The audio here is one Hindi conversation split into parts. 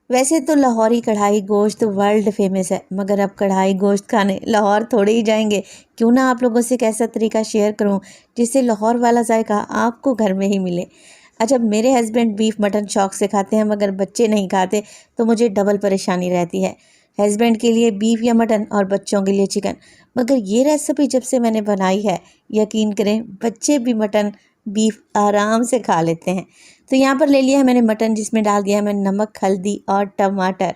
वैसे तो लाहौरी कढ़ाई गोश्त वर्ल्ड फेमस है, मगर अब कढ़ाई गोश्त खाने लाहौर थोड़े ही जाएंगे। क्यों ना आप लोगों से एक ऐसा तरीका शेयर करूं जिससे लाहौर वाला जायका आपको घर में ही मिले। अच्छा, मेरे हस्बैंड बीफ मटन शौक से खाते हैं, मगर बच्चे नहीं खाते तो मुझे डबल परेशानी रहती है। हस्बैंड के लिए बीफ या मटन और बच्चों के लिए चिकन। मगर ये रेसिपी जब से मैंने बनाई है, यकीन करें बच्चे भी मटन बीफ आराम से खा लेते हैं। तो यहाँ पर ले लिया है मैंने मटन, जिसमें डाल दिया है मैंने नमक, हल्दी और टमाटर।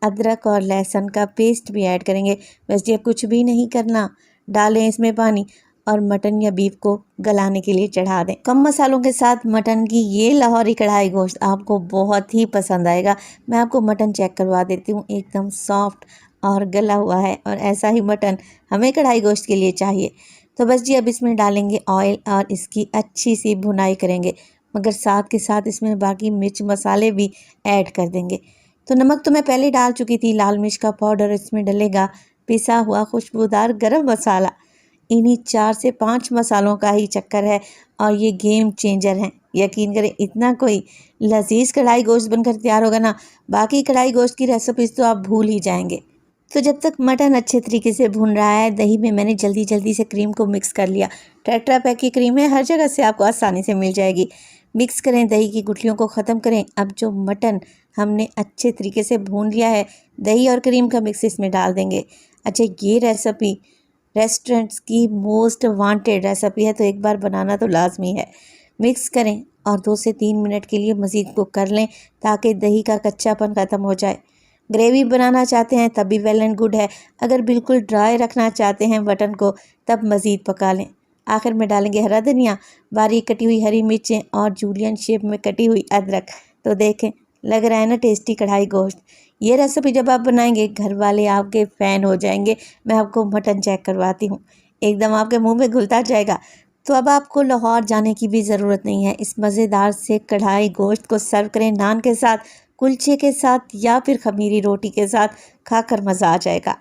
अदरक और लहसुन का पेस्ट भी ऐड करेंगे। बस ये कुछ भी नहीं करना, डालें इसमें पानी और मटन या बीफ को गलाने के लिए चढ़ा दें। कम मसालों के साथ मटन की ये लाहौरी कढ़ाई गोश्त आपको बहुत ही पसंद आएगा। मैं आपको मटन चेक करवा देती हूँ, एकदम सॉफ्ट और गला हुआ है, और ऐसा ही मटन हमें कढ़ाई गोश्त के लिए चाहिए। तो बस जी अब इसमें डालेंगे ऑयल और इसकी अच्छी सी भुनाई करेंगे, मगर साथ के साथ इसमें बाकी मिर्च मसाले भी ऐड कर देंगे। तो नमक तो मैं पहले डाल चुकी थी, लाल मिर्च का पाउडर इसमें डलेगा, पिसा हुआ खुशबूदार गरम मसाला। इन्हीं 4 से 5 मसालों का ही चक्कर है और ये गेम चेंजर हैं। यकीन करें, इतना कोई लजीज कढ़ाई गोश्त बनकर तैयार होगा ना, बाकी कढ़ाई गोश्त की रेसिपीज़ तो आप भूल ही जाएंगे। तो जब तक मटन अच्छे तरीके से भुन रहा है, दही में मैंने जल्दी जल्दी से क्रीम को मिक्स कर लिया। टेट्रा पैक की क्रीम है, हर जगह से आपको आसानी से मिल जाएगी। मिक्स करें, दही की गुठलियों को ख़त्म करें। अब जो मटन हमने अच्छे तरीके से भून लिया है, दही और क्रीम का मिक्स इसमें डाल देंगे। अच्छा, ये रेसिपी रेस्टोरेंट्स की मोस्ट वांटेड रेसिपी है, तो एक बार बनाना तो लाजमी है। मिक्स करें और 2 से 3 मिनट के लिए मज़ीद कुक कर लें, ताकि दही का कच्चापन ख़त्म हो जाए। ग्रेवी बनाना चाहते हैं तब भी वेल एंड गुड है, अगर बिल्कुल ड्राई रखना चाहते हैं मटन को तब मज़ीद पका लें। आखिर में डालेंगे हरा धनिया, बारीक कटी हुई हरी मिर्चें और जूलियन शेप में कटी हुई अदरक। तो देखें, लग रहा है ना टेस्टी कढ़ाई गोश्त। ये रेसिपी जब आप बनाएंगे, घर वाले आपके फ़ैन हो जाएंगे। मैं आपको मटन चेक करवाती हूँ, एकदम आपके मुंह में घुलता जाएगा। तो अब आपको लाहौर जाने की भी ज़रूरत नहीं है। इस मज़ेदार से कढ़ाई गोश्त को सर्व करें नान के साथ, कुलचे के साथ या फिर खमीरी रोटी के साथ, खाकर मज़ा आ जाएगा।